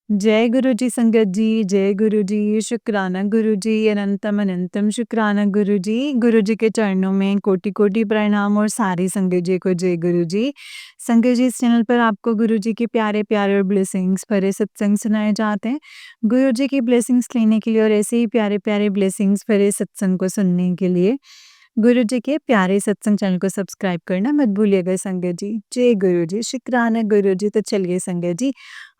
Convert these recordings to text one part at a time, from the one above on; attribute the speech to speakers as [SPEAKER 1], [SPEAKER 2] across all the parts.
[SPEAKER 1] जय गुरु जी संगत जी, जय गुरु जी, शुक्राना गुरु जी, अनंतम अनंतम शुक्राना गुरु जी के चरणों में कोटि-कोटि प्रणाम और सारी संगत जी को जय गुरु जी। संगत जी इस चैनल पर आपको गुरु जी के प्यारे-प्यारे और ब्लेसिंग्स भरे सत्संग सुनाए जाते हैं। गुरु जी की ब्लेसिंग्स लेने के लिए और ऐसे ही प्यारे-प्यारे ब्लेसिंग्स भरे सत्संग को सुनने के लिए गुरु जी के प्यारे सत्संग चैनल को सब्सक्राइब करना मत भूलिएगा संगत जी। जय गुरु जी, शुक्राना गुरु जी। तो चलिए संगत जी,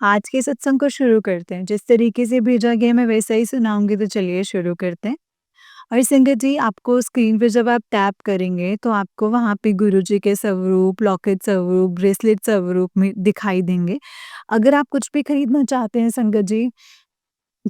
[SPEAKER 1] आज के सत्संग को शुरू करते हैं। जिस तरीके से भेजा गया मैं वैसा ही सुनाऊँगी, तो चलिए शुरू करते हैं। और संगत जी, आपको स्क्रीन पे जब आप टैप करेंगे तो आपको वहाँ पे गुरु जी के स्वरूप, लॉकेट स्वरूप, ब्रेसलेट स्वरूप में दिखाई देंगे। अगर आप कुछ भी खरीदना चाहते हैं संगत जी,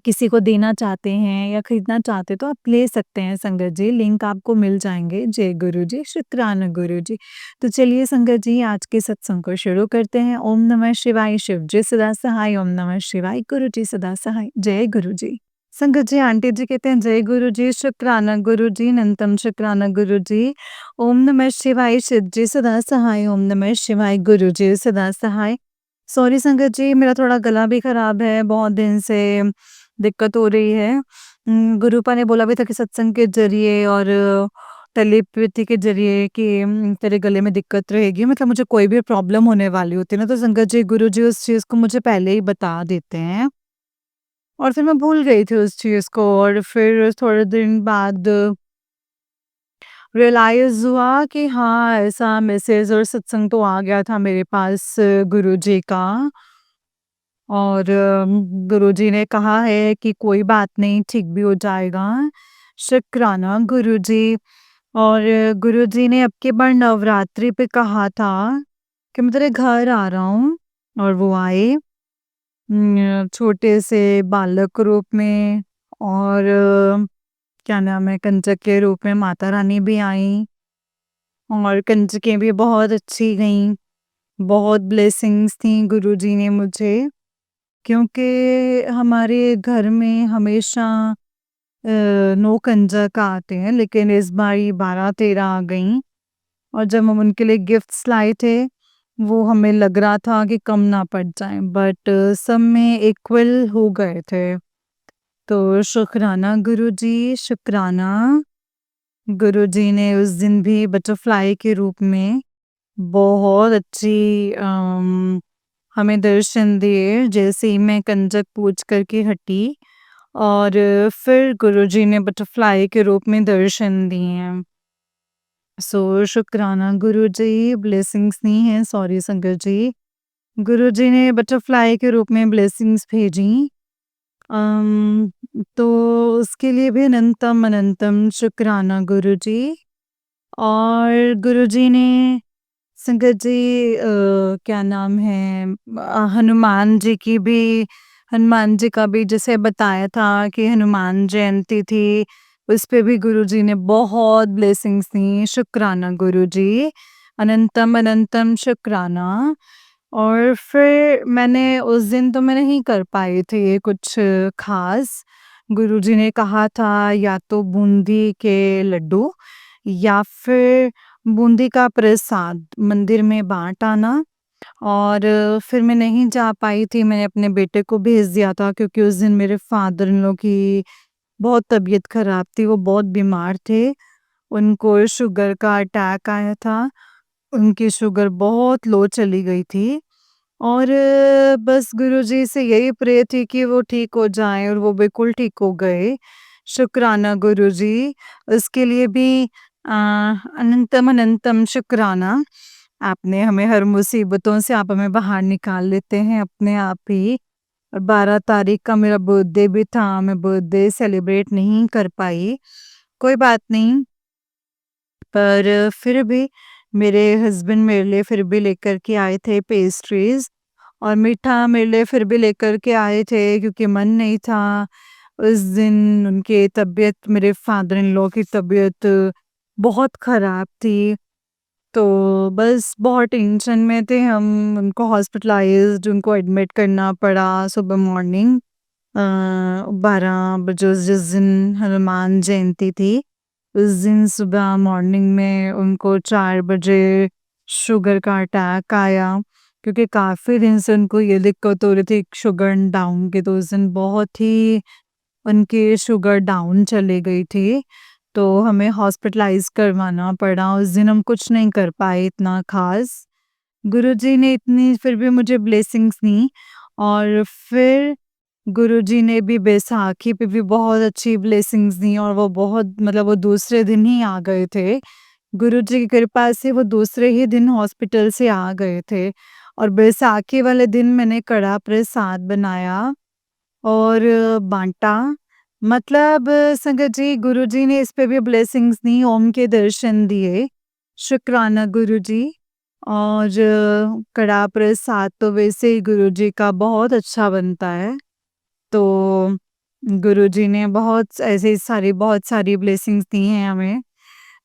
[SPEAKER 1] किसी को देना चाहते हैं या खरीदना चाहते हैं तो आप ले सकते हैं संगत जी, लिंक आपको मिल जाएँगे। जय गुरु जी, शुक्राना गुरु जी। तो चलिए संगत जी, आज के सत्संग को शुरू करते हैं। ओम नमः शिवाय, शिव जी सदा सहाय, ओम नमः शिवाय, गुरु जी सदा सहाय। जय गुरु जी। संगत जी, आंटी जी कहते हैं जय गुरु जी, शुक्राना गुरु जी, अनंतम शुक्राना गुरु जी। ओम नमः शिवाय, शिव जी सदा सहाय, ओम नमः शिवाय, गुरु जी सदा सहाय। सॉरी संगत जी, मेरा थोड़ा गला भी खराब है, बहुत दिन से दिक्कत हो रही है। गुरुपा ने बोला भी था कि सत्संग के ज़रिए और टेलीपैथी के ज़रिए कि तेरे गले में दिक्कत रहेगी, मतलब मुझे कोई भी प्रॉब्लम होने वाली होती है ना, तो संगत जी गुरु जी उस चीज़ को मुझे पहले ही बता देते हैं। और फिर मैं भूल गई थी उस चीज़ को, और फिर थोड़े दिन बाद रियलाइज़ हुआ कि हाँ, ऐसा मैसेज और सत्संग तो आ गया था मेरे पास गुरु जी का। और गुरुजी ने कहा है कि कोई बात नहीं, ठीक भी हो जाएगा। शुक्राना गुरुजी। और गुरुजी ने अब की बार नवरात्रि पे कहा था कि मैं तेरे घर आ रहा हूँ, और वो आए छोटे से बालक रूप में, और क्या नाम है, कंजक के रूप में माता रानी भी आई, और कंजकें भी बहुत अच्छी गईं, बहुत ब्लेसिंग्स थी गुरुजी ने मुझे। क्योंकि हमारे घर में हमेशा 9 कंजक आते हैं, लेकिन इस बार ये 12-13 आ गईं, और जब हम उनके लिए गिफ्ट्स लाए थे, वो हमें लग रहा था कि कम ना पड़ जाएँ, बट सब में इक्वल हो गए थे। तो शुक्राना गुरुजी, शुक्राना। गुरुजी ने उस दिन भी बटरफ्लाई के रूप में बहुत अच्छी हमें दर्शन दिए, जैसे ही मैं कंजक पूज करके हटी, और फिर गुरुजी ने बटरफ्लाई के रूप में दर्शन दिए हैं। सो शुक्राना गुरुजी, ब्लेसिंग्स नहीं है, सॉरी संगत जी। गुरुजी ने बटरफ्लाई के रूप में ब्लेसिंग्स भेजी। अम, तो उसके लिए भी अनंतम अनंतम शुक्राना गुरुजी। और गुरुजी ने संगत जी क्या नाम है, हनुमान जी की भी, हनुमान जी का भी जैसे बताया था कि हनुमान जयंती थी, उस पे भी गुरुजी ने बहुत ब्लेसिंग्स दी। शुक्राना गुरुजी, अनंतम अनंतम शुक्राना। और फिर मैंने उस दिन तो मैं नहीं कर पाई थी ये कुछ खास। गुरुजी ने कहा था या तो बूंदी के लड्डू या फिर बूंदी का प्रसाद मंदिर में बाँट आना। और फिर मैं नहीं जा पाई थी, मैंने अपने बेटे को भेज दिया था, क्योंकि उस दिन मेरे फादर इन लॉ की बहुत तबीयत खराब थी, वो बहुत बीमार थे। उनको शुगर का अटैक आया था, उनकी शुगर बहुत लो चली गई थी, और बस गुरुजी से यही प्रे थी कि वो ठीक हो जाएँ, और वो बिल्कुल ठीक हो गए। शुक्राना गुरुजी, उसके लिए भी अनंतम अनंतम शुक्राना। आपने हमें हर मुसीबतों से आप हमें बाहर निकाल लेते हैं अपने आप ही। और 12 तारीख का मेरा बर्थडे भी था, मैं बर्थडे सेलिब्रेट नहीं कर पाई। कोई बात नहीं, पर फिर भी मेरे हस्बैंड मेरे लिए फिर भी लेकर के आए थे पेस्ट्रीज़, और मीठा मेरे लिए फिर भी लेकर के आए थे, क्योंकि मन नहीं था। उस दिन उनकी तबीयत, मेरे फादर इन लॉ की तबीयत बहुत ख़राब थी। तो बस बहुत टेंशन में थे हम, उनको हॉस्पिटलाइज़्ड, उनको एडमिट करना पड़ा सुबह मॉर्निंग 12 बजे, जिस दिन हनुमान जयंती थी। उस दिन सुबह मॉर्निंग में उनको 4 बजे शुगर का अटैक आया, क्योंकि काफ़ी दिन से उनको ये दिक्कत हो रही थी शुगर डाउन की, तो उस दिन बहुत ही उनकी शुगर डाउन चली गई थी, तो हमें हॉस्पिटलाइज़ करवाना पड़ा। उस दिन हम कुछ नहीं कर पाए इतना ख़ास। गुरुजी ने इतनी फिर भी मुझे ब्लेसिंग्स दी और फिर गुरुजी ने भी बैसाखी पे भी बहुत अच्छी ब्लेसिंग्स दी और वो बहुत मतलब वो दूसरे दिन ही आ गए थे। गुरुजी की कृपा से वो दूसरे ही दिन हॉस्पिटल से आ गए थे और बैसाखी वाले दिन मैंने कड़ा प्रसाद बनाया और बाँटा। मतलब संगत जी गुरुजी ने इस पे भी ब्लेसिंग्स दी, ओम के दर्शन दिए। शुक्राना गुरुजी। और कड़ा प्रसाद तो वैसे ही गुरुजी का बहुत अच्छा बनता है। तो गुरुजी ने बहुत सारी ब्लेसिंग्स दी हैं हमें।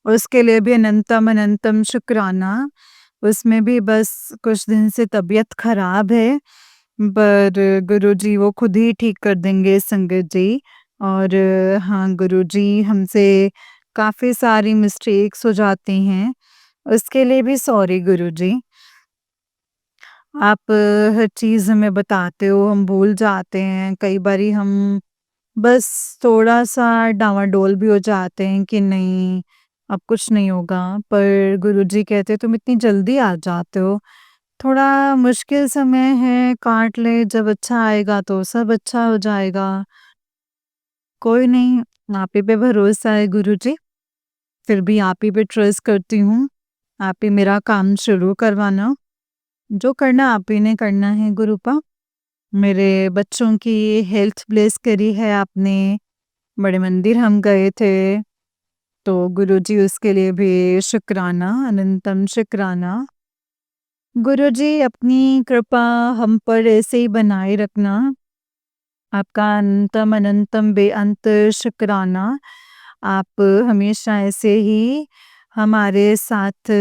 [SPEAKER 1] उसके लिए भी अनंतम अनंतम शुक्राना। उसमें भी बस कुछ दिन से तबीयत खराब है, पर गुरुजी वो खुद ही ठीक कर देंगे संगत जी। और हाँ, गुरुजी हमसे काफ़ी सारी मिस्टेक्स हो जाती हैं, उसके लिए भी सॉरी गुरुजी। आप हर चीज़ हमें बताते हो, हम भूल जाते हैं, कई बारी हम बस थोड़ा-सा डाँवाडोल भी हो जाते हैं कि नहीं, अब कुछ नहीं होगा, पर गुरुजी कहते तुम इतनी जल्दी आ जाते हो, थोड़ा मुश्किल समय है, काट ले, जब अच्छा आएगा तो सब अच्छा हो जाएगा। कोई नहीं, आप ही पे भरोसा है गुरुजी, फिर भी आप ही पे ट्रस्ट करती हूँ, आप ही मेरा काम शुरू करवाना, जो करना आप ही ने करना है गुरुपा। मेरे बच्चों की हेल्थ ब्लेस करी है आपने, बड़े मंदिर हम गए थे, तो गुरुजी उसके लिए भी शुक्राना, अनंतम शुक्राना। गुरुजी अपनी कृपा हम पर ऐसे ही बनाए रखना। आपका अनंतम अनंतम बेअंत शुक्राना। आप हमेशा ऐसे ही हमारे साथ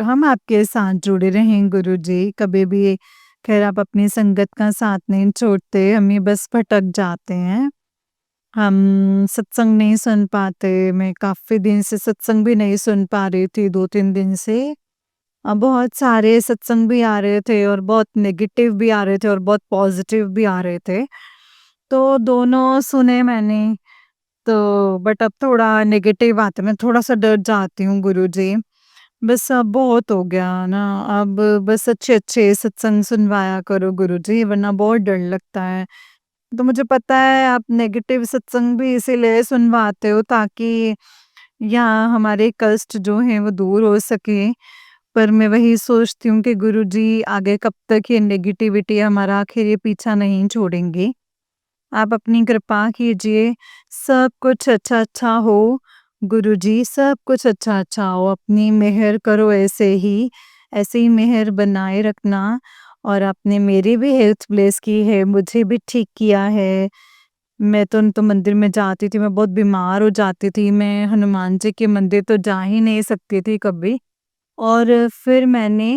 [SPEAKER 1] हम आपके साथ जुड़े रहें गुरुजी, कभी भी खैर आप अपनी संगत का साथ नहीं छोड़ते, हम ही बस भटक जाते हैं। हम सत्संग नहीं सुन पाते, मैं काफ़ी दिन से सत्संग भी नहीं सुन पा रही थी 2-3 दिन से। बहुत सारे सत्संग भी आ रहे थे और बहुत नेगेटिव भी आ रहे थे और बहुत पॉजिटिव भी आ रहे थे। तो दोनों सुने मैंने, तो बट अब थोड़ा नेगेटिव आते मैं थोड़ा-सा डर जाती हूँ गुरुजी। बस अब बहुत हो गया ना, अब बस अच्छे-अच्छे सत्संग सुनवाया करो गुरुजी, वरना बहुत डर लगता है। तो मुझे पता है आप नेगेटिव सत्संग भी इसीलिए सुनवाते हो ताकि यहाँ हमारे कष्ट जो हैं वो दूर हो सके। पर मैं वही सोचती हूँ कि गुरुजी आगे कब तक ये नेगेटिविटी हमारा आखिर ये पीछा नहीं छोड़ेंगे। आप अपनी कृपा कीजिए, सब कुछ अच्छा-अच्छा हो गुरुजी, सब कुछ अच्छा-अच्छा हो। अपनी मेहर करो ऐसे ही मेहर बनाए रखना और आपने मेरी भी हेल्थ ब्लेस की है, मुझे भी ठीक किया है। मैं तो मंदिर में जाती थी, मैं बहुत बीमार हो जाती थी, मैं हनुमान जी के मंदिर तो जा ही नहीं सकती थी कभी। और फिर मैंने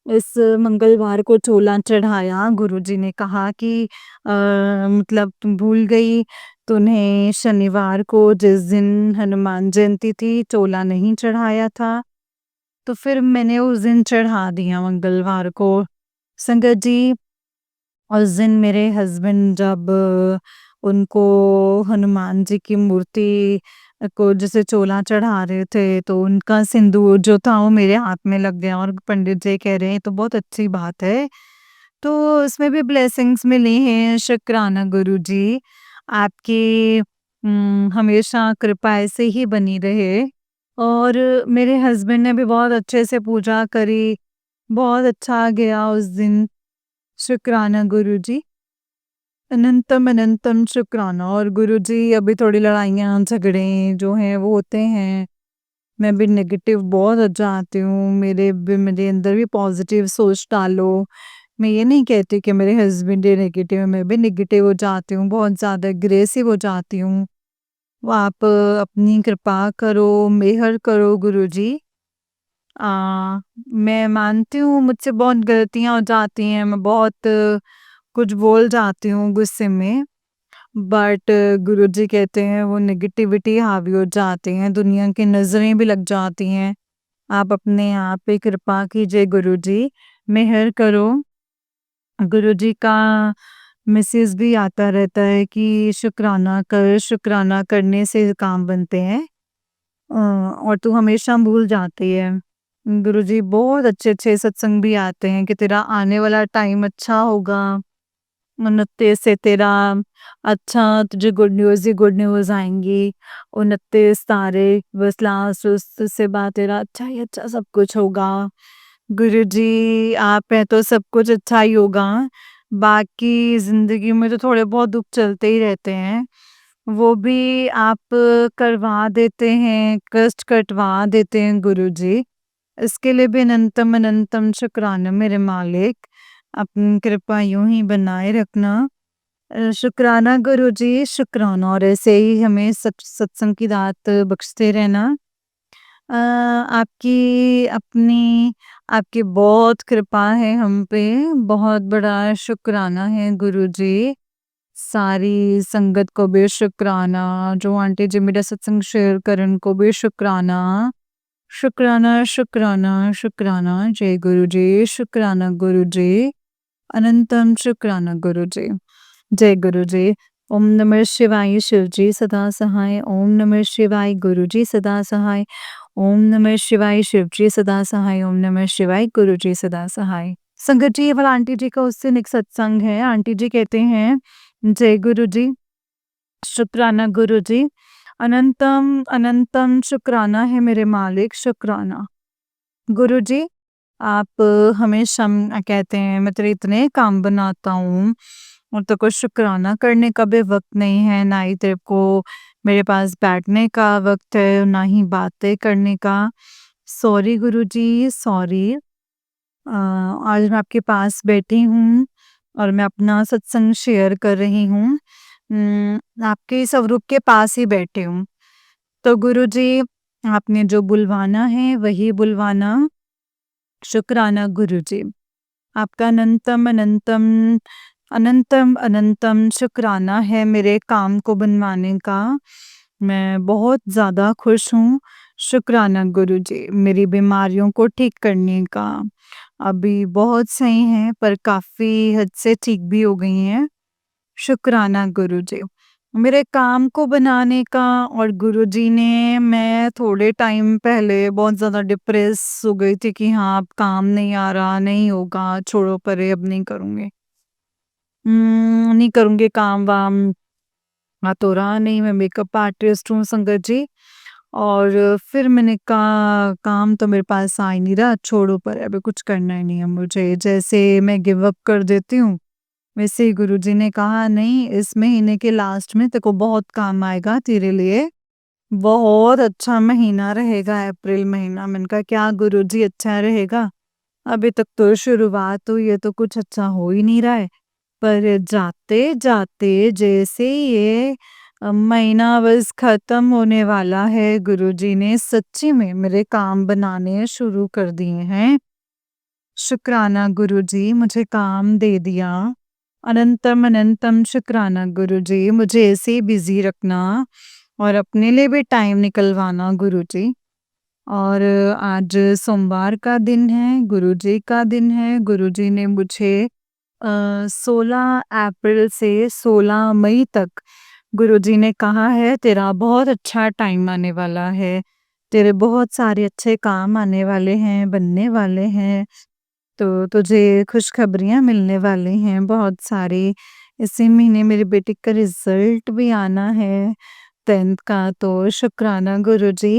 [SPEAKER 1] इस मंगलवार को चोला चढ़ाया, गुरुजी ने कहा कि मतलब तुम भूल गई, तूने शनिवार को जिस दिन हनुमान जयंती थी चोला नहीं चढ़ाया था, तो फिर मैंने उस दिन चढ़ा दिया मंगलवार को। संगत जी, उस दिन मेरे हस्बैंड जब उनको हनुमान जी की मूर्ति को जैसे चोला चढ़ा रहे थे, तो उनका सिंदूर जो था वो मेरे हाथ में लग गया और पंडित जी कह रहे हैं, "ये तो बहुत अच्छी बात है।" तो उसमें भी ब्लेसिंग्स मिली हैं, शुक्राना गुरुजी। आपकी हमेशा कृपा ऐसे ही बनी रहे और मेरे हस्बैंड ने भी बहुत अच्छे से पूजा करी, बहुत अच्छा गया उस दिन। शुक्राना गुरुजी। अनंतम अनंतम शुक्राना। और गुरुजी अभी थोड़ी लड़ाइयाँ झगड़े जो हैं वो होते हैं, मैं भी नेगेटिव बहुत हो जाती हूँ, मेरे अंदर भी पॉजिटिव सोच डालो। मैं ये नहीं कहती कि मेरे हस्बैंड ही नेगेटिव है, मैं भी नेगेटिव हो जाती हूँ, बहुत ज़्यादा अग्रेसिव हो जाती हूँ। वो आप अपनी कृपा करो, मेहर करो गुरुजी। मैं मानती हूँ मुझसे बहुत गलतियाँ हो जाती हैं, मैं बहुत कुछ बोल जाती हूँ गुस्से में, बट गुरुजी कहते हैं वो नेगेटिविटी हावी हो जाती हैं, दुनिया की नज़रें भी लग जाती हैं। आप अपने आप पे कृपा कीजिए गुरुजी, मेहर करो। गुरुजी का मैसेज भी आता रहता है कि शुक्राना कर, शुक्राना करने से काम बनते हैं। और तू हमेशा भूल जाती है। गुरुजी बहुत अच्छे-अच्छे सत्संग भी आते हैं कि तेरा आने वाला टाइम अच्छा होगा। उन्नति से तेरा अच्छा तुझे गुड न्यूज़ ही गुड न्यूज़ आएँगी। 29 तारीख बस लास्ट उससे बाद तेरा अच्छा ही अच्छा सब कुछ होगा। गुरुजी आप हैं तो सब कुछ अच्छा ही होगा। बाकी ज़िंदगी में तो थोड़े बहुत दुःख चलते ही रहते हैं। वो भी आप करवा देते हैं, कष्ट कटवा देते हैं गुरुजी। इसके लिए भी अनंतम अनंतम शुक्राना मेरे मालिक। अपनी कृपा यूं ही बनाए रखना। शुक्राना गुरुजी, शुक्राना और ऐसे ही हमें सत्संग की दात बख्शते रहना। आपकी अपनी आपकी बहुत कृपा है हम पे, बहुत बड़ा शुक्राना है गुरुजी। सारी संगत को भी शुक्राना, जो आंटी जी मेरा सत्संग शेयर करन को भी शुक्राना। शुक्राना, शुक्राना, शुक्राना, जय गुरु जी, शुक्राना गुरु जी, अनंतम शुक्राना गुरु जी, जय गुरु जी। ओम नमः शिवाय शिव जी सदा सहाय, ओम नमः शिवाय गुरु जी सदा सहाय, ओम नमः शिवाय शिव जी सदा सहाय, ओम नमः शिवाय गुरु जी सदा सहाय। संगत जी, ये वाला आंटी जी का उस दिन एक सत्संग है। आंटी जी कहते हैं, जय गुरु जी, शुक्राना गुरु जी, अनंतम अनंतम शुक्राना है मेरे मालिक, शुक्राना। गुरु जी आप हमेशा कहते हैं मैं तेरे इतने काम बनाता हूँ और तेरे को शुक्राना करने का भी वक्त नहीं है, ना ही तेरे को मेरे पास बैठने का वक्त है, ना ही बातें करने का। सॉरी गुरु जी, सॉरी। आज मैं आपके पास बैठी हूँ और मैं अपना सत्संग शेयर कर रही हूँ। आपके स्वरूप के पास ही बैठी हूँ। तो गुरुजी आपने जो बुलवाना है वही बुलवाना। शुक्राना गुरुजी। आपका अनंतम अनंतम अनंतम अनंतम शुक्राना है मेरे काम को बनवाने का। मैं बहुत ज़्यादा खुश हूँ। शुक्राना गुरुजी मेरी बीमारियों को ठीक करने का। अभी बहुत सही हैं पर काफ़ी हद से ठीक भी हो गई हैं। शुक्राना गुरुजी। मेरे काम को बनाने का। और गुरुजी ने मैं थोड़े टाइम पहले बहुत ज़्यादा डिप्रेस हो गई थी कि हाँ अब काम नहीं आ रहा, नहीं होगा, छोड़ो परे अब नहीं करूँगी। नहीं करूँगी काम-वाम। तो रहा नहीं, मैं मेकअप आर्टिस्ट हूँ संगत जी। और फिर मैंने कहा काम तो मेरे पास आ ही नहीं रहा, छोड़ो परे अभी कुछ करना ही नहीं है मुझे। जैसे मैं गिव अप कर देती हूँ, वैसे ही गुरुजी ने कहा नहीं इस महीने के लास्ट में तेरे को बहुत काम आएगा तेरे लिए। बहुत अच्छा महीना रहेगा अप्रैल महीना। मैंने कहा क्या गुरुजी अच्छा रहेगा? अभी तक तो शुरुआत हुई है तो कुछ अच्छा हो ही नहीं रहा है। पर जाते-जाते जैसे ही ये महीना बस खत्म होने वाला है, गुरुजी ने सच्ची में मेरे काम बनाने शुरू कर दिए हैं। शुक्राना गुरुजी मुझे काम दे दिया। अनंतम अनंतम शुक्राना गुरुजी मुझे ऐसे ही बिज़ी रखना और अपने लिए भी टाइम निकलवाना गुरुजी। और आज सोमवार का दिन है, गुरुजी का दिन है। गुरुजी ने मुझे 16 अप्रैल से 16 मई तक गुरुजी ने कहा है तेरा बहुत अच्छा टाइम आने वाला है। तेरे बहुत सारे अच्छे काम आने वाले हैं, बनने वाले हैं। तो तुझे खुशखबरियाँ मिलने वाली हैं बहुत सारी। इसी महीने मेरी बेटी का रिज़ल्ट भी आना है 10th का। तो शुक्राना गुरुजी।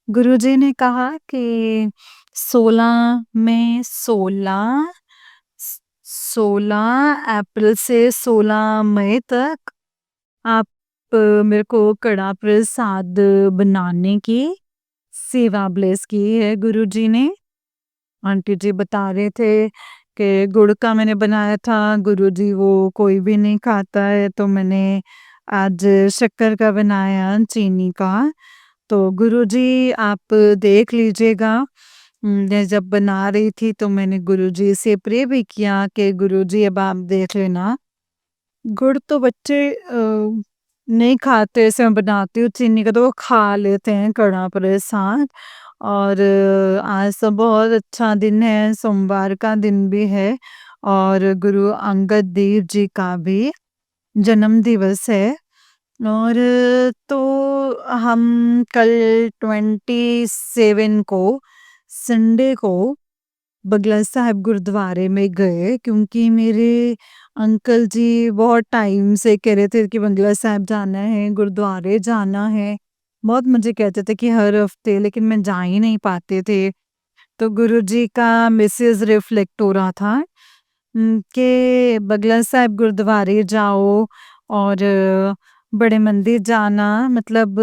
[SPEAKER 1] गुरुजी ने कहा कि 16 में 16 अप्रैल से 16 मई तक आप मेरे को कड़ा प्रसाद बनाने की सेवा ब्लेस की है गुरुजी ने। आंटी जी बता रहे थे कि गुड़ का मैंने बनाया था, गुरुजी वो कोई भी नहीं खाता है तो मैंने आज शक्कर का बनाया, चीनी का। तो गुरुजी आप देख लीजिएगा। मैं जब बना रही थी तो मैंने गुरुजी से प्रे भी किया कि गुरुजी अब आप देख लेना। गुड़ तो बच्चे नहीं खाते, ऐसे मैं बनाती हूँ चीनी का तो वो खा लेते हैं कड़ा प्रसाद। और आज तो बहुत अच्छा दिन है, सोमवार का दिन भी है और गुरु अंगद देव जी का भी जन्म दिवस है। और तो हम कल 27 को संडे को बगला साहिब गुरुद्वारे में गए, क्योंकि मेरे अंकल जी बहुत टाइम से कह रहे थे कि बंगला साहिब जाना है, गुरुद्वारे जाना है। बहुत मुझे कहते थे कि हर हफ्ते, लेकिन मैं जा ही नहीं पाते थे। तो गुरुजी का मैसेज रिफ्लेक्ट हो रहा था कि बगला साहिब गुरुद्वारे जाओ और बड़े मंदिर जाना, मतलब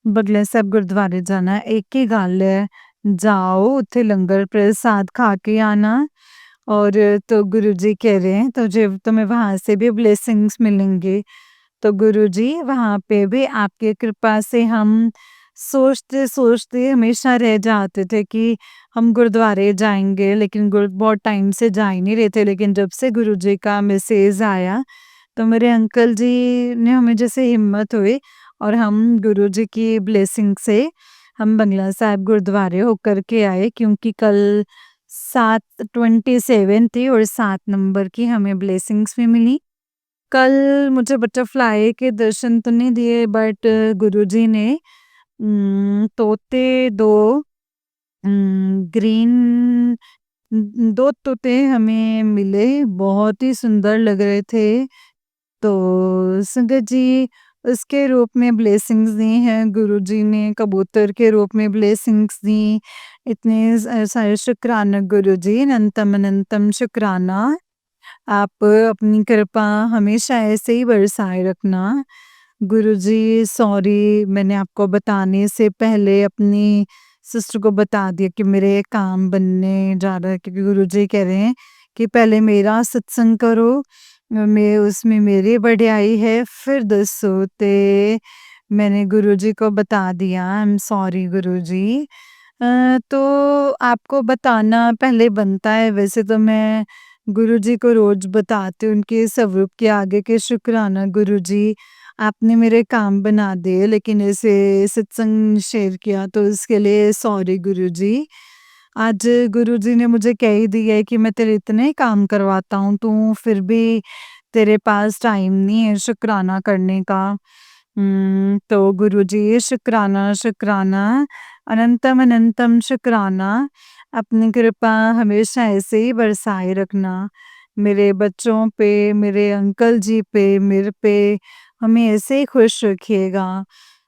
[SPEAKER 1] बगला साहिब गुरुद्वारे जाना एक ही गल है। जाओ उत्थे लंगर प्रसाद खा के आना। और तो गुरुजी कह रहे हैं तो जो तुम्हें वहां से भी ब्लेसिंग्स मिलेंगे। तो गुरुजी वहां पे भी आपकी कृपा से हम सोचते सोचते हमेशा रह जाते थे कि हम गुरुद्वारे जाएंगे, लेकिन बहुत टाइम से जा ही नहीं रहे थे। लेकिन जब से गुरुजी का मैसेज आया तो मेरे अंकल जी ने हमें जैसे हिम्मत हुई और हम गुरुजी की ब्लेसिंग से हम बंगला साहिब गुरुद्वारे होकर के आए, क्योंकि कल 7/27 थी और 7 नंबर की हमें ब्लेसिंग्स भी मिली। कल मुझे बटरफ्लाई के दर्शन तो नहीं दिए, बट गुरुजी ने तोते 2 ग्रीन 2 तोते हमें मिले, बहुत ही सुंदर लग रहे थे। तो संगत जी उसके रूप में ब्लेसिंग्स दी हैं, गुरुजी ने कबूतर के रूप में ब्लेसिंग्स दी। इतने सारे शुक्राना गुरुजी, अनंतम अनंतम शुक्राना। आप अपनी कृपा हमेशा ऐसे ही बरसाए रखना। गुरुजी सॉरी, मैंने आपको बताने से पहले अपनी सिस्टर को बता दिया कि मेरे काम बनने जा रहा है, क्योंकि गुरुजी कह रहे हैं कि पहले मेरा सत्संग करो, मैं उसमें मेरी बढ़ियाई है, फिर दसो। ते मैंने गुरुजी को बता दिया, आई एम सॉरी गुरुजी। तो आपको बताना पहले बनता है, वैसे तो मैं गुरुजी को रोज बताती हूँ उनके स्वरूप के आगे कि शुक्राना गुरुजी, आपने मेरे काम बना दिए, लेकिन ऐसे सत्संग शेयर किया तो इसके लिए सॉरी गुरुजी। आज गुरुजी ने मुझे कह ही दिया है कि मैं तेरे इतने काम करवाता हूँ, तू फिर भी तेरे पास टाइम नहीं है शुक्राना करने का। तो गुरुजी शुक्राना शुक्राना, अनंतम अनंतम शुक्राना। अपनी कृपा हमेशा ऐसे ही बरसाए रखना मेरे बच्चों पे, मेरे अंकल जी पे, मेरे पे, हमें ऐसे ही खुश रखिएगा।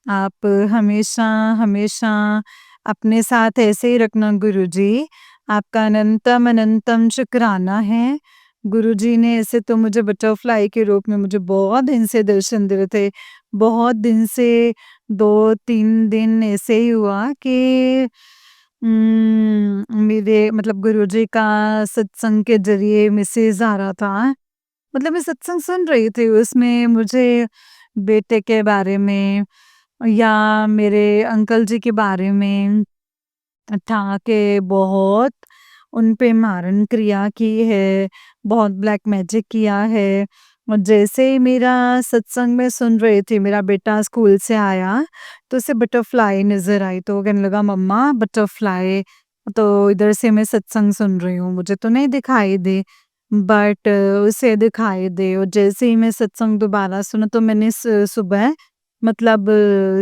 [SPEAKER 1] आप हमेशा हमेशा अपने साथ ऐसे ही रखना गुरुजी। आपका अनंतम अनंतम शुक्राना है। गुरुजी ने ऐसे तो मुझे बटरफ्लाई के रूप में मुझे बहुत दिन से दर्शन दे रहे थे। बहुत दिन से 2-3 दिन ऐसे ही हुआ कि मेरे मतलब गुरुजी का सत्संग के ज़रिए मैसेज आ रहा था। मतलब मैं सत्संग सुन रही थी, उसमें मुझे बेटे के बारे में या मेरे अंकल जी के बारे में था कि बहुत उन पे मारण क्रिया की है, बहुत ब्लैक मैजिक किया है। और जैसे ही मेरा सत्संग में सुन रही थी, मेरा बेटा स्कूल से आया, तो उसे बटरफ्लाई नज़र आई, तो वो कहने लगा मम्मा बटरफ्लाई। तो इधर से मैं सत्संग सुन रही हूँ, मुझे तो नहीं दिखाई दे, बट उसे दिखाई दे। और जैसे ही मैं सत्संग दोबारा सुना तो मैंने सुबह मतलब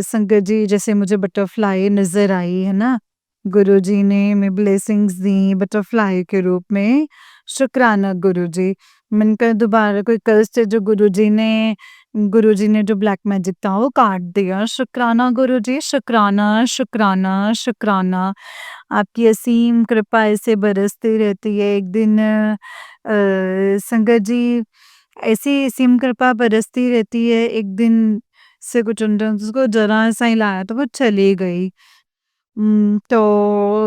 [SPEAKER 1] संगत जी जैसे मुझे बटरफ्लाई नज़र आई है ना, गुरुजी ने मैं ब्लेसिंग्स दी बटरफ्लाई के रूप में। शुक्राना गुरुजी। मैंने कहा दोबारा कोई कर्स थे जो गुरुजी ने जो ब्लैक मैजिक था वो काट दिया। शुक्राना गुरुजी, शुक्राना शुक्राना शुक्राना। आपकी असीम कृपा ऐसे बरसती रहती है। एक दिन संगत जी ऐसी असीम कृपा बरसती रहती है, एक दिन से कुछ उसको जरा सा ही लाया तो वो चली गई। तो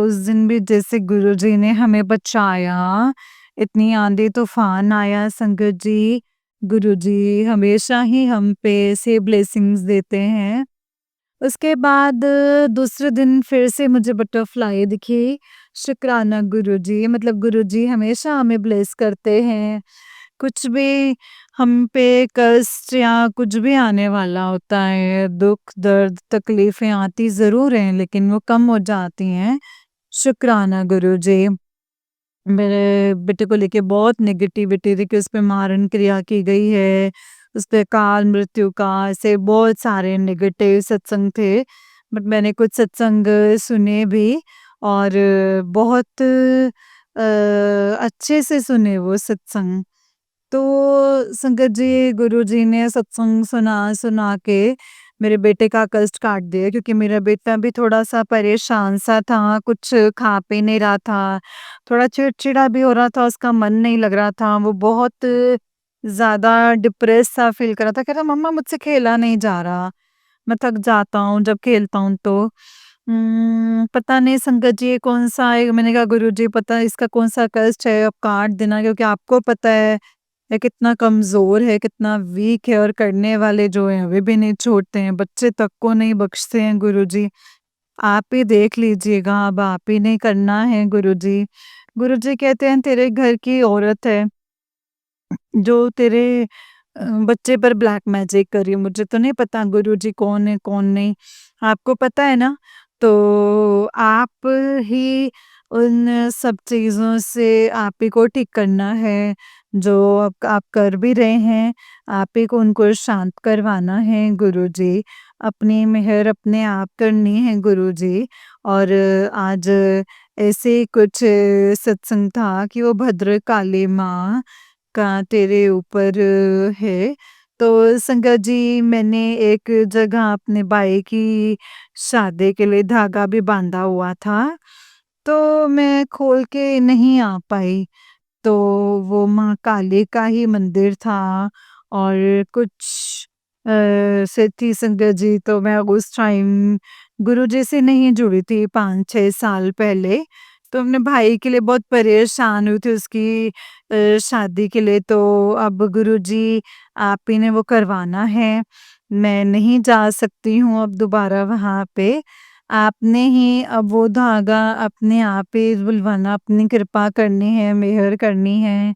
[SPEAKER 1] उस दिन भी जैसे गुरुजी ने हमें बचाया, इतनी आंधी तूफान आया संगत जी, गुरुजी हमेशा ही हम पे ऐसे ब्लेसिंग्स देते हैं। उसके बाद दूसरे दिन फिर से मुझे बटरफ्लाई दिखी। शुक्राना गुरुजी, मतलब गुरुजी हमेशा हमें ब्लेस करते हैं। कुछ भी हम पे कष्ट या कुछ भी आने वाला होता है, दुःख, दर्द, तकलीफ़ें आती ज़रूर हैं, लेकिन वो कम हो जाती हैं। शुक्राना गुरुजी। मेरे बेटे को लेके बहुत नेगेटिविटी थी कि उस पे मारण क्रिया की गई है, उस पे अकाल मृत्यु का, ऐसे बहुत सारे नेगेटिव सत्संग थे। बट मैंने कुछ सत्संग सुने भी और बहुत अच्छे से सुने वो सत्संग। तो संगत जी, गुरुजी ने सत्संग सुना के मेरे बेटे का कष्ट काट दिया, क्योंकि मेरा बेटा भी थोड़ा-सा परेशान-सा था, कुछ खा पी नहीं रहा था, थोड़ा चिड़चिड़ा भी हो रहा था, उसका मन नहीं लग रहा था, वो बहुत ज़्यादा डिप्रेस-सा फ़ील कर रहा था, कह रहा मम्मा मुझसे खेला नहीं जा रहा, मैं थक जाता हूँ जब खेलता हूँ तो। पता नहीं संगत जी ये कौन-सा है, मैंने कहा गुरुजी पता है इसका कौन-सा कष्ट है, अब काट देना, क्योंकि आपको पता है ये कितना कमज़ोर है, कितना वीक है और करने वाले जो हैं वे भी नहीं छोड़ते हैं, बच्चे तक को नहीं बख्शते हैं गुरुजी। आप ही देख लीजिएगा, अब आप ही ने करना है गुरुजी। गुरुजी कहते हैं तेरे घर की औरत है जो तेरे बच्चे पर ब्लैक मैजिक कर रही है। मुझे तो नहीं पता गुरुजी कौन है, कौन नहीं। आपको पता है ना? तो आप ही उन सब चीज़ों से आप ही को ठीक करना है, जो आप कर भी रहे हैं, आप ही को उनको शांत करवाना है गुरुजी। अपनी मेहर अपने आप करनी है गुरुजी। और आज ऐसे ही कुछ सत्संग था कि वो भद्रकाली माँ का तेरे ऊपर है। तो संगत जी, मैंने एक जगह अपने भाई की शादी के लिए धागा भी बाँधा हुआ था, तो मैं खोल के नहीं आ पाई। तो वो माँ काली का ही मंदिर था और कुछ से थी संगत जी, तो मैं उस टाइम गुरुजी से नहीं जुड़ी थी 5-6 साल पहले। तो अपने भाई के लिए बहुत परेशान हुई थी उसकी शादी के लिए, तो अब गुरुजी आप ही ने वो करवाना है। मैं नहीं जा सकती हूँ अब दोबारा वहाँ पे। आपने ही अब वो धागा अपने आप ही बुलवाना, अपनी कृपा करनी है, मेहर करनी है।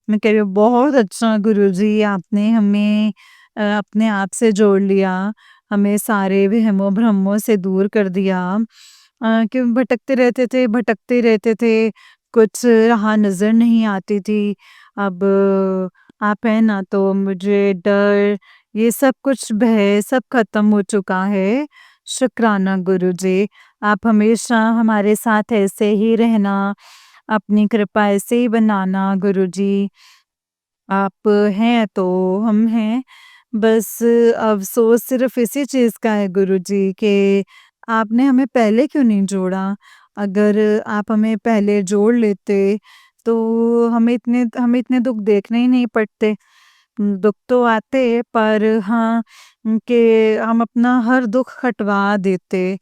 [SPEAKER 1] मैं कह रही हूँ बहुत अच्छा गुरुजी, आपने हमें अपने आप से जोड़ लिया, हमें सारे वहमों-भ्रमों से दूर कर दिया। क्यों भटकते रहते थे, कुछ राह नज़र नहीं आती थी। अब आप हैं ना, तो मुझे डर, ये सब कुछ भय सब खत्म हो चुका है। शुक्राना गुरुजी, आप हमेशा हमारे साथ ऐसे ही रहना, अपनी कृपा ऐसे ही बनाना गुरुजी। आप हैं तो हम हैं। बस अफ़सोस सिर्फ़ इसी चीज़ का है गुरुजी कि आपने हमें पहले क्यों नहीं जोड़ा? अगर आप हमें पहले जोड़ लेते तो हमें इतने दुःख देखने ही नहीं पड़ते। दुःख तो आते पर हाँ, कि हम अपना हर दुःख हटवा देते।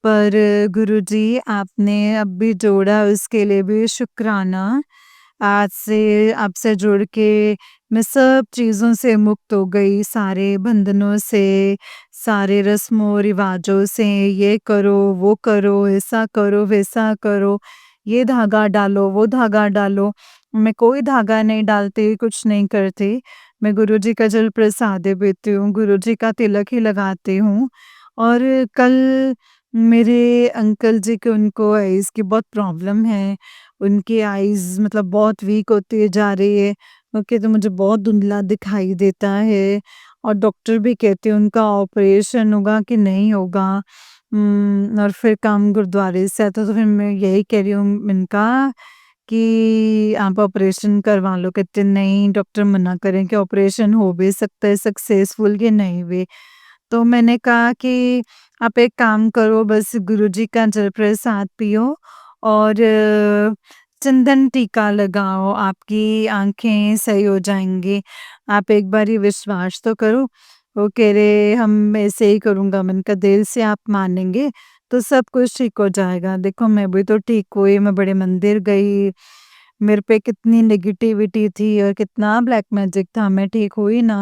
[SPEAKER 1] पर गुरुजी आपने अब भी जोड़ा, उसके लिए भी शुक्राना। आज से आपसे जुड़ के मैं सब चीज़ों से मुक्त हो गई, सारे बंधनों से, सारे रस्मों-रिवाज़ों से, ये करो, वो करो, ऐसा करो, वैसा करो, ये धागा डालो, वो धागा डालो। मैं कोई धागा नहीं डालती, कुछ नहीं करती। मैं गुरुजी का जल प्रसाद पीती हूँ, गुरुजी का तिलक ही लगाती हूँ। और कल मेरे अंकल जी के, उनको आइज़ की बहुत प्रॉब्लम है। उनकी आइज़ मतलब बहुत वीक होती जा रही है, क्योंकि तो मुझे बहुत धुंधला दिखाई देता है और डॉक्टर भी कहते हैं उनका ऑपरेशन होगा कि नहीं होगा। और फिर काम गुरुद्वारे से आता, तो फिर मैं यही कह रही हूँ इनका कि आप ऑपरेशन करवा लो, कहते नहीं, डॉक्टर मना करें कि ऑपरेशन हो भी सकता है सक्सेसफुल कि नहीं भी। तो मैंने कहा कि आप एक काम करो, बस गुरुजी का जल प्रसाद पियो और चंदन टीका लगाओ, आपकी आँखें सही हो जाएँगी। आप एक बारी विश्वास तो करो। वो कह रहे हम ऐसे ही करूँगा, मैंने कहा दिल से आप मानेंगे तो सब कुछ ठीक हो जाएगा। देखो मैं भी तो ठीक हुई, मैं बड़े मंदिर गई, मेरे पे कितनी नेगेटिविटी थी और कितना ब्लैक मैजिक था, मैं ठीक हुई ना।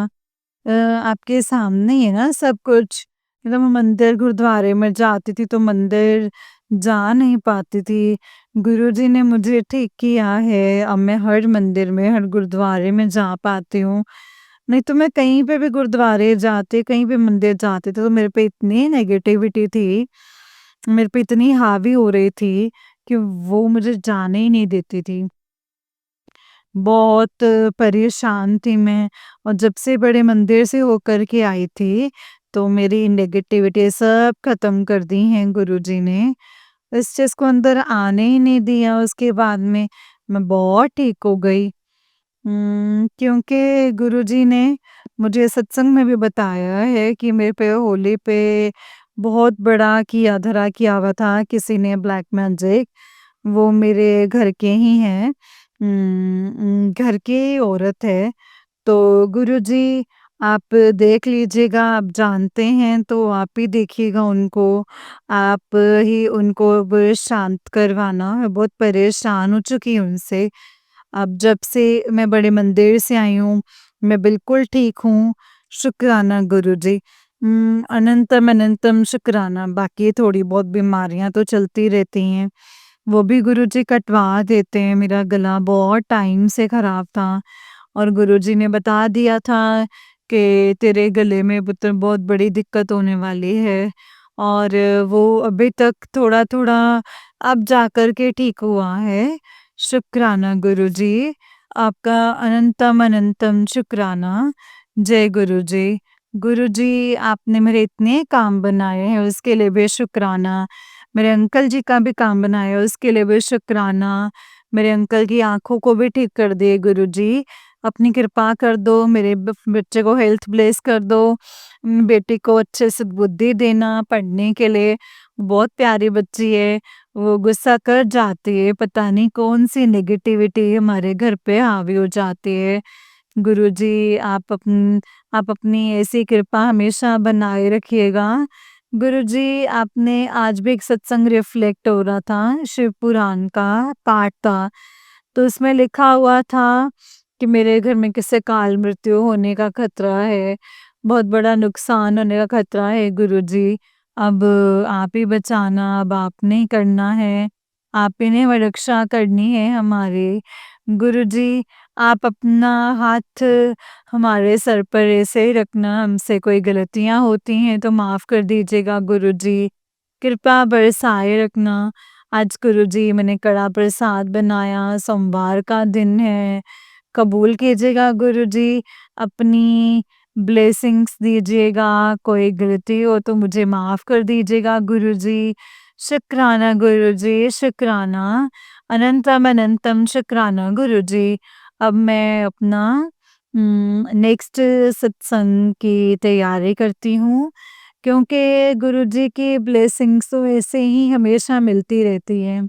[SPEAKER 1] आपके सामने ही है ना सब कुछ। मतलब मैं मंदिर गुरुद्वारे में जाती थी तो मंदिर जा नहीं पाती थी। गुरुजी ने मुझे ठीक किया है, अब मैं हर मंदिर में, हर गुरुद्वारे में जा पाती हूँ। नहीं तो मैं कहीं पे भी गुरुद्वारे जाते, कहीं भी मंदिर जाते थे तो मेरे पे इतनी नेगेटिविटी थी, मेरे पे इतनी हावी हो रही थी कि वो मुझे जाने ही नहीं देती थी। बहुत परेशान थी मैं और जब से बड़े मंदिर से होकर के आई थी, तो मेरी नेगेटिविटी सब ख़त्म कर दी हैं गुरुजी ने। इस चीज़ को अंदर आने ही नहीं दिया उसके बाद में, मैं बहुत ठीक हो गई। क्योंकि गुरुजी ने मुझे सत्संग में भी बताया है कि मेरे पे होली पे बहुत बड़ा किया धरा किया हुआ था किसी ने ब्लैक मैजिक, वो मेरे घर के ही हैं। घर की ही औरत है। तो गुरुजी आप देख लीजिएगा, आप जानते हैं तो आप ही देखिएगा उनको, आप ही उनको अब शांत करवाना। मैं बहुत परेशान हो चुकी हूँ उनसे। अब जब से मैं बड़े मंदिर से आई हूँ, मैं बिल्कुल ठीक हूँ। शुक्राना गुरुजी। अनंतम अनंतम शुक्राना। बाकी थोड़ी बहुत बीमारियाँ तो चलती रहती हैं, वो भी गुरुजी कटवा देते हैं। मेरा गला बहुत टाइम से खराब था और गुरुजी ने बता दिया था कि तेरे गले में पुत्र बहुत बड़ी दिक्कत होने वाली है और वो अभी तक थोड़ा-थोड़ा अब जाकर के ठीक हुआ है। शुक्राना गुरुजी, आपका अनंतम अनंतम शुक्राना। जय गुरुजी। गुरुजी आपने मेरे इतने काम बनाए हैं उसके लिए भी शुक्राना। मेरे अंकल जी का भी काम बनाया है उसके लिए भी शुक्राना। मेरे अंकल की आँखों को भी ठीक कर दिए गुरुजी। अपनी कृपा कर दो, मेरे बच्चे को हेल्थ ब्लेस कर दो, बेटी को अच्छे से बुद्धि देना पढ़ने के लिए। बहुत प्यारी बच्ची है, वो गुस्सा कर जाती है, पता नहीं कौन-सी नेगेटिविटी हमारे घर पे हावी हो जाती है। गुरुजी आप अपनी ऐसी कृपा हमेशा बनाए रखिएगा। गुरुजी आपने आज भी एक सत्संग रिफ्लेक्ट हो रहा था, शिव पुराण का पाठ था। तो उसमें लिखा हुआ था कि मेरे घर में किसी काल मृत्यु होने का खतरा है, बहुत बड़ा नुकसान होने का खतरा है गुरुजी। अब आप ही बचाना, अब आपने ही करना है, आप ही ने वो रक्षा करनी है हमारी। गुरुजी आप अपना हाथ हमारे सर पर ऐसे ही रखना, हमसे कोई गलतियाँ होती हैं तो माफ़ कर दीजिएगा गुरुजी। कृपा बरसाए रखना। आज गुरुजी मैंने कड़ा प्रसाद बनाया, सोमवार का दिन है। कबूल कीजिएगा गुरुजी, अपनी ब्लेसिंग्स दीजिएगा, कोई गलती हो तो मुझे माफ़ कर दीजिएगा गुरुजी। शुक्राना गुरुजी, शुक्राना। अनंतम अनंतम शुक्राना गुरुजी। अब मैं अपना नेक्स्ट सत्संग की तैयारी करती हूँ, क्योंकि गुरुजी की ब्लेसिंग्स तो ऐसे ही हमेशा मिलती रहती हैं।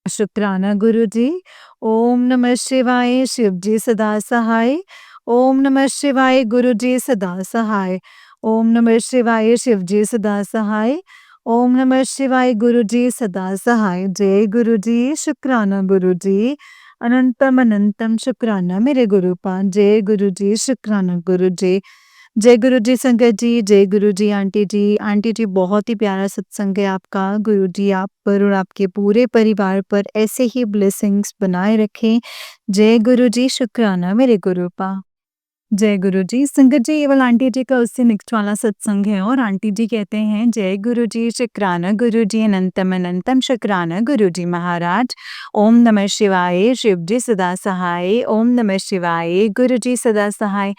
[SPEAKER 1] शुक्राना गुरुजी। ओम नमः शिवाय, शिव जी सदा सहाय। ओम नमः शिवाय, गुरुजी सदा सहाय। ओम नमः शिवाय, शिव जी सदा सहाय। ओम नमः शिवाय, गुरुजी सदा सहाय। जय गुरुजी, शुक्राना गुरुजी। अनंतम अनंतम शुक्राना मेरे गुरुपा। जय गुरुजी, शुक्राना गुरुजी। जय गुरुजी संगत जी, जय गुरुजी आंटी जी। आंटी जी बहुत ही प्यारा सत्संग है आपका। गुरुजी आप पर और आपके पूरे परिवार पर ऐसे ही ब्लेसिंग्स बनाए रखें। जय गुरुजी, शुक्राना मेरे गुरुपा। जय गुरुजी। संगत जी ये वाला आंटी जी का उससे नेक्स्ट वाला सत्संग है और आंटी जी कहते हैं जय गुरुजी, शुक्राना गुरुजी, अनंतम अनंतम शुक्राना गुरुजी महाराज। ओम नमः शिवाय, शिव जी सदा सहाय। ओम नमः शिवाय, गुरुजी सदा सहाय।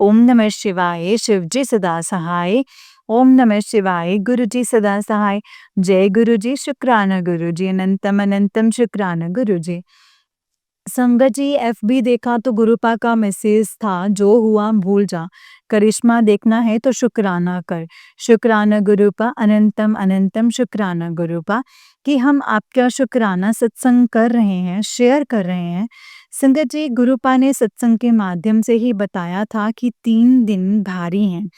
[SPEAKER 1] ओम नमः शिवाय, शिव जी सदा सहाय। ओम नमः शिवाय, गुरुजी सदा सहाय। जय गुरुजी, शुक्राना गुरुजी, अनंतम अनंतम शुक्राना गुरुजी। संगत जी एफबी देखा तो गुरुपा का मैसेज था, जो हुआ भूल जा, करिश्मा देखना है तो शुक्राना कर। शुक्राना गुरुपा, अनंतम अनंतम शुक्राना गुरुपा कि हम आपका शुक्राना सत्संग कर रहे हैं, शेयर कर रहे हैं। संगत जी गुरुपा ने सत्संग के माध्यम से ही बताया था कि 3 दिन भारी हैं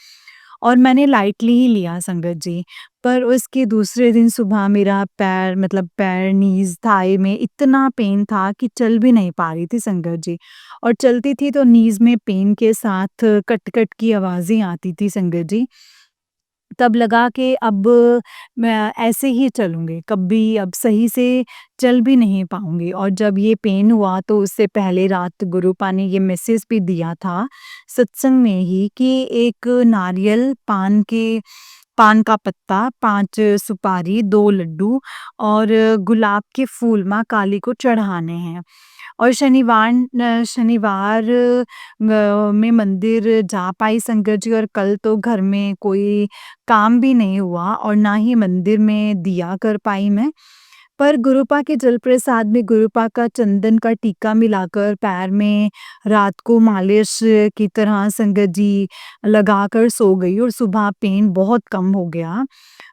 [SPEAKER 1] और मैंने लाइटली ही लिया संगत जी। पर उसके दूसरे दिन सुबह मेरा पैर मतलब पैर, नीज़, थाई में इतना पेन था कि चल भी नहीं पा रही थी संगत जी। और चलती थी तो नीज़ में पेन के साथ कट-कट की आवाज़ें आती थी संगत जी। तब लगा कि अब मैं ऐसे ही चलूँगी, कभी अब सही से चल भी नहीं पाऊँगी। और जब ये पेन हुआ तो उससे पहले रात गुरुपा ने ये मैसेज भी दिया था सत्संग में ही कि एक नारियल, पान का पत्ता, 5 सुपारी, 2 लड्डू और गुलाब के फूल माँ काली को चढ़ाने हैं। और शनिवार में मंदिर जा पाई संगत जी, और कल तो घर में कोई काम भी नहीं हुआ और ना ही मंदिर में दिया कर पाई मैं। पर गुरुपा के जल प्रसाद में गुरुपा का चंदन का टीका मिलाकर पैर में रात को मालिश की तरह संगत जी लगाकर सो गई और सुबह पेन बहुत कम हो गया।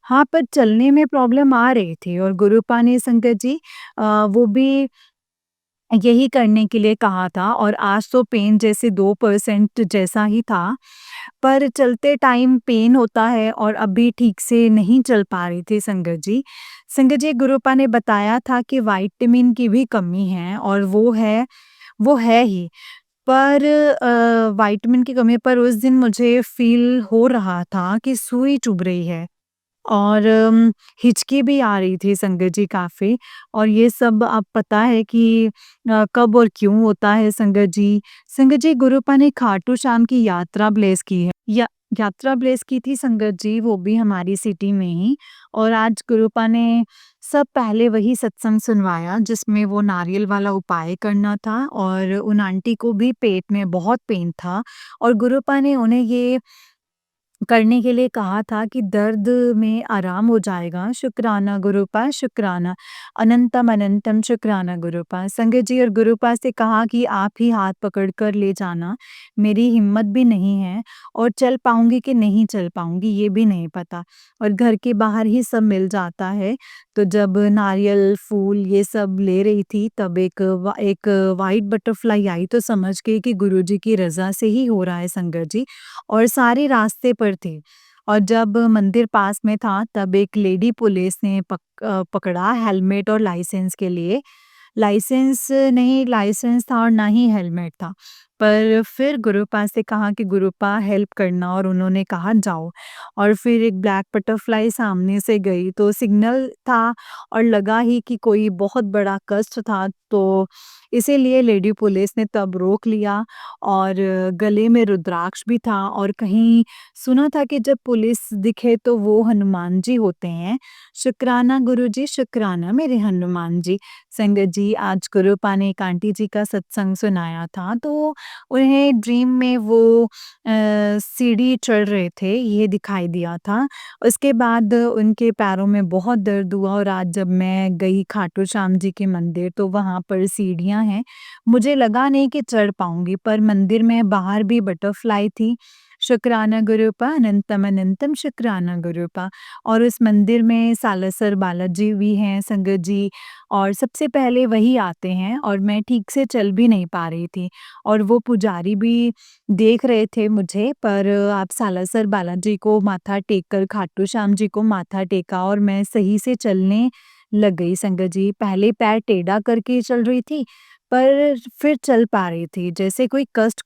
[SPEAKER 1] हाँ, पर चलने में प्रॉब्लम आ रही थी और गुरुपा ने संगत जी वो भी यही करने के लिए कहा था, और आज तो पेन जैसे 2% जैसा ही था, पर चलते टाइम पेन होता है और अभी ठीक से नहीं चल पा रही थी संगत जी। संगत जी, गुरुपा ने बताया था कि विटामिन की भी कमी है और वो है ही। पर विटामिन की कमी पर उस दिन मुझे फ़ील हो रहा था कि सुई चुभ रही है। और हिचकी भी आ रही थी संगत जी काफ़ी। और ये सब अब पता है कि कब और क्यों होता है संगत जी। संगत जी, गुरुपा ने खाटू श्याम की यात्रा ब्लेस की है। यात्रा ब्लेस की थी संगत जी, वो भी हमारी सिटी में ही। और आज गुरुपा ने सब पहले वही सत्संग सुनवाया जिसमें वो नारियल वाला उपाय करना था, और उन आंटी को भी पेट में बहुत पेन था और गुरुपा ने उन्हें ये करने के लिए कहा था कि दर्द में आराम हो जाएगा। शुक्राना गुरुपा, शुक्राना। अनंतम अनंतम शुक्राना गुरुपा। संगत जी, और गुरुपा से कहा कि आप ही हाथ पकड़ कर ले जाना। मेरी हिम्मत भी नहीं है और चल पाऊँगी कि नहीं चल पाऊँगी ये भी नहीं पता, और घर के बाहर ही सब मिल जाता है। तो जब नारियल, फूल ये सब ले रही थी तब एक व्हाइट बटरफ्लाई आई तो समझ गई कि गुरुजी की रज़ा से ही हो रहा है संगत जी। और सारे रास्ते पर थे। और जब मंदिर पास में था तब एक लेडी पुलिस ने पकड़ा हेलमेट और लाइसेंस के लिए। लाइसेंस था और ना ही हेलमेट था। पर फिर गुरुपा से कहा कि गुरुपा हेल्प करना, और उन्होंने कहा जाओ। और फिर एक ब्लैक बटरफ्लाई सामने से गई तो सिग्नल था और लगा ही कि कोई बहुत बड़ा कष्ट था, तो इसीलिए लेडी पुलिस ने तब रोक लिया। और गले में रुद्राक्ष भी था, और कहीं सुना था कि जब पुलिस दिखे तो वो हनुमान जी होते हैं। शुक्राना गुरुजी, शुक्राना मेरे हनुमान जी। संगत जी, आज गुरुपा ने एक आंटी जी का सत्संग सुनाया था तो उन्हें ड्रीम में वो सीढ़ी चढ़ रहे थे ये दिखाई दिया था। उसके बाद उनके पैरों में बहुत दर्द हुआ, और आज जब मैं गई खाटू श्याम जी के मंदिर तो वहाँ पर सीढ़ियाँ हैं। मुझे लगा नहीं कि चढ़ पाऊँगी, पर मंदिर में बाहर भी बटरफ्लाई थी। शुक्राना गुरुपा, अनंतम अनंतम शुक्राना गुरुपा। और उस मंदिर में सालासर बालाजी भी हैं संगत जी, और सबसे पहले वही आते हैं, और मैं ठीक से चल भी नहीं पा रही थी। और वो पुजारी भी देख रहे थे मुझे, पर आप सालासर बालाजी को माथा टेक कर खाटू श्याम जी को माथा टेका और मैं सही से चलने लग गई संगत जी। पहले पैर टेढ़ा करके चल रही थी, पर फिर चल पा रही थी, जैसे कोई कष्ट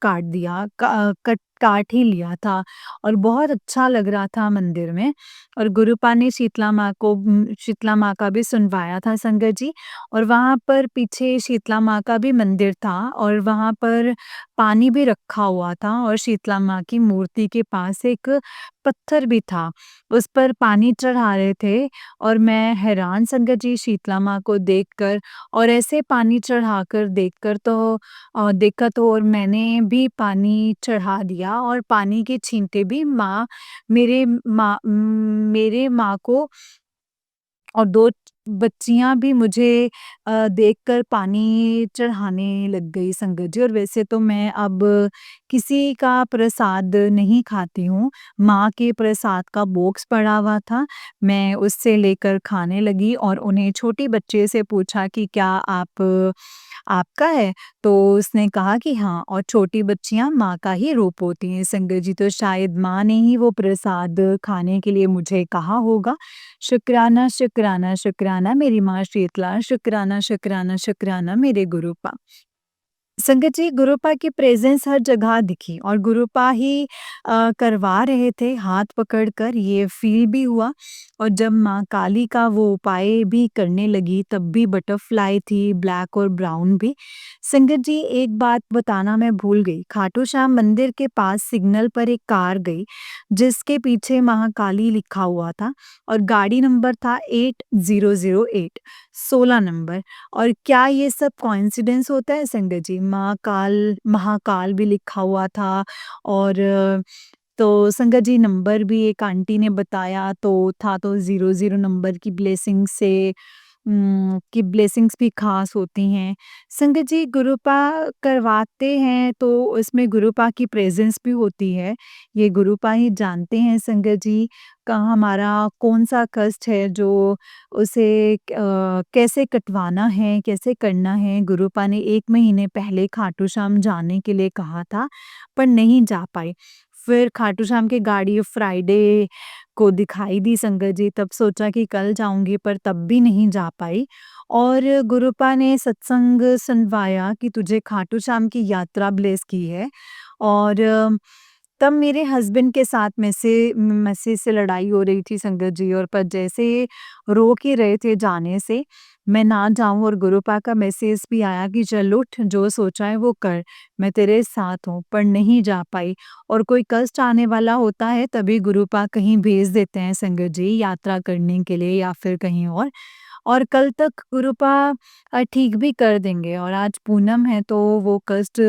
[SPEAKER 1] काट ही लिया था, और बहुत अच्छा लग रहा था मंदिर में। और गुरुपा ने शीतला माँ का भी सुनवाया था संगत जी। और वहाँ पर पीछे शीतला माँ का भी मंदिर था, और वहाँ पर पानी भी रखा हुआ था, और शीतला माँ की मूर्ति के पास एक पत्थर भी था, उस पर पानी चढ़ा रहे थे। और मैं हैरान संगत जी शीतला माँ को देखकर, और ऐसे पानी चढ़ाकर देखा तो, और मैंने भी पानी चढ़ा दिया, और पानी के छींटे भी मेरे माँ को, और 2 बच्चियाँ भी मुझे देखकर पानी चढ़ाने लग गई संगत जी। और वैसे तो मैं अब किसी का प्रसाद नहीं खाती हूँ, माँ के प्रसाद का बॉक्स पड़ा हुआ था, मैं उससे लेकर खाने लगी, और उन्हें छोटी बच्चे से पूछा कि क्या आपका है? तो उसने कहा कि हाँ, और छोटी बच्चियाँ माँ का ही रूप होती हैं संगत जी, तो शायद माँ ने ही वो प्रसाद खाने के लिए मुझे कहा होगा। शुक्राना, शुक्राना, शुक्राना मेरी माँ शीतला, शुक्राना, शुक्राना, शुक्राना मेरे गुरुपा। संगत जी, गुरुपा की प्रेज़ेंस हर जगह दिखी और गुरुपा ही करवा रहे थे हाथ पकड़कर, ये फ़ील भी हुआ। और जब माँ काली का वो उपाय भी करने लगी तब भी बटरफ्लाई थी, ब्लैक और ब्राउन भी। संगत जी, एक बात बताना मैं भूल गई, खाटू श्याम मंदिर के पास सिग्नल पर एक कार गई जिसके पीछे महाकाली लिखा हुआ था और गाड़ी नंबर था 8008, 16 नंबर। और क्या ये सब कोइंसिडेंस होता है संगत जी? महाकाल महाकाल भी लिखा हुआ था और तो संगत जी, नंबर भी एक आंटी ने बताया तो था, तो 00 नंबर की ब्लेसिंग से की ब्लेसिंग्स भी ख़ास होती हैं। संगत जी, गुरुपा करवाते हैं तो इसमें गुरुपा की प्रेज़ेंस भी होती है। ये गुरुपा ही जानते हैं संगत जी का हमारा कौन-सा कष्ट है जो उसे कैसे कटवाना है, कैसे करना है। गुरुपा ने 1 महीने पहले खाटू श्याम जाने के लिए कहा था, पर नहीं जा पाई। फिर खाटू श्याम की गाड़ी फ्राइडे को दिखाई दी संगत जी, तब सोचा कि कल जाऊँगी, पर तब भी नहीं जा पाई। और गुरुपा ने सत्संग सुनवाया कि तुझे खाटू श्याम की यात्रा ब्लेस की है। और तब मेरे हस्बैंड के साथ मैसेज से लड़ाई हो रही थी संगत जी, और पर जैसे रोक ही रहे थे जाने से, मैं ना जाऊँ, और गुरुपा का मैसेज भी आया कि चल उठ, जो सोचा है वो कर, मैं तेरे साथ हूँ, पर नहीं जा पाई। और कोई कष्ट आने वाला होता है तभी गुरुपा कहीं भेज देते हैं संगत जी, यात्रा करने के लिए या फिर कहीं और कल तक गुरुपा ठीक भी कर देंगे। और आज पूनम है तो वो कष्ट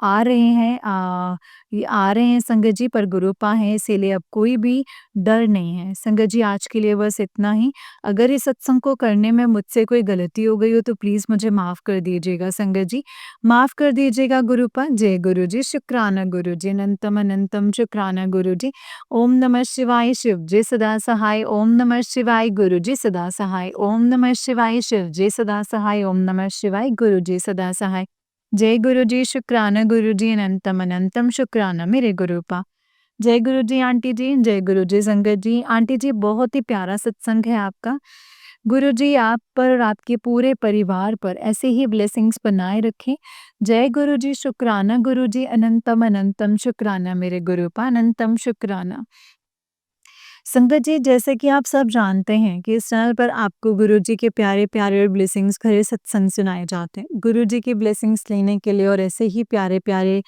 [SPEAKER 1] आ रहे हैं ये आ रहे हैं संगत जी, पर गुरुपा हैं इसीलिए अब कोई भी डर नहीं है। संगत जी, आज के लिए बस इतना ही। अगर इस सत्संग को करने में मुझसे कोई गलती हो गई हो तो प्लीज़ मुझे माफ़ कर दीजिएगा संगत जी। माफ़ कर दीजिएगा गुरुपा। जय गुरुजी, शुक्राना गुरुजी, अनंतम अनंतम शुक्राना गुरुजी। ओम नमः शिवाय, शिव जी सदा सहाय। ओम नमः शिवाय, गुरु जी सदा सहाय। ओम नमः शिवाय, शिव जी सदा सहाय। ओम नमः शिवाय, गुरु जी सदा सहाय। जय गुरु जी, शुक्राना गुरु जी, अनंतम अनंतम शुक्राना मेरे गुरुपा। जय गुरु जी आंटी जी, जय गुरु जी संगत जी। आंटी जी, बहुत ही प्यारा सत्संग है आपका। गुरु जी आप पर और आपके पूरे परिवार पर ऐसे ही ब्लेसिंग्स बनाए रखें। जय गुरु जी, शुक्राना गुरु जी, अनंतम अनंतम शुक्राना मेरे गुरुपा, अनंतम शुक्राना। संगत जी, जैसे कि आप सब जानते हैं कि इस चैनल पर आपको गुरुजी के प्यारे-प्यारे और ब्लेसिंग्स भरे सत्संग सुनाए जाते हैं। गुरुजी की ब्लेसिंग्स लेने के लिए और ऐसे ही प्यारे-प्यारे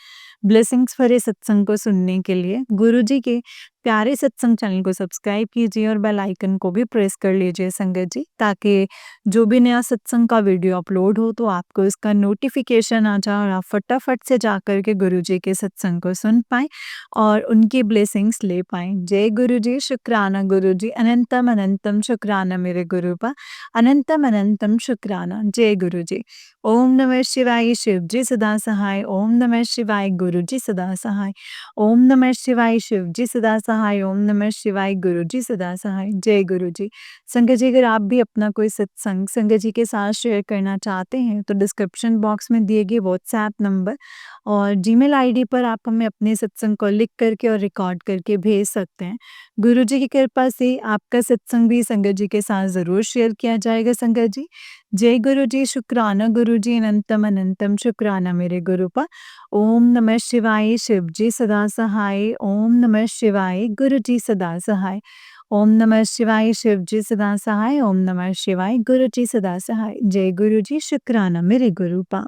[SPEAKER 1] ब्लेसिंग्स भरे सत्संग को सुनने के लिए गुरुजी के प्यारे सत्संग चैनल को सब्सक्राइब कीजिए और बेल आइकन को भी प्रेस कर लीजिए संगत जी, ताकि जो भी नया सत्संग का वीडियो अपलोड हो तो आपको इसका नोटिफिकेशन आ जाए और आप फटाफट से जाकर के गुरुजी के सत्संग को सुन पाएँ और उनकी ब्लेसिंग्स ले पाएँ। जय गुरु जी, शुक्राना गुरु जी, अनंतम अनंतम शुक्राना मेरे गुरुपा, अनंतम अनंतम शुक्राना। जय गुरु जी। ओम नमः शिवाय, शिव जी सदा सहाय। ओम नमः शिवाय, गुरु जी सदा सहाय। ओम नमः शिवाय, शिव जी सदा सहाय। ओम नमः शिवाय, गुरु जी सदा सहाय। जय गुरु जी। संगत जी, अगर आप भी अपना कोई सत्संग संगत जी के साथ शेयर करना चाहते हैं तो डिस्क्रिप्शन बॉक्स में दिए गए व्हाट्सएप नंबर और जीमेल आईडी पर आप हमें अपने सत्संग को लिख करके और रिकॉर्ड करके भेज सकते हैं। गुरु जी की कृपा से आपका सत्संग भी संगत जी के साथ ज़रूर शेयर किया जाएगा संगत जी। जय गुरु जी, शुक्राना गुरु जी, अनंतम अनंतम शुक्राना मेरे गुरुपा। ओम नमः शिवाय, शिव जी सदा सहाय। ओम नमः शिवाय, गुरु जी सदा सहाय। ओम नमः शिवाय, शिव जी सदा सहाय। ओम नमः शिवाय, गुरु जी सदा सहाय। जय गुरु जी, शुक्राना मेरे गुरुपा।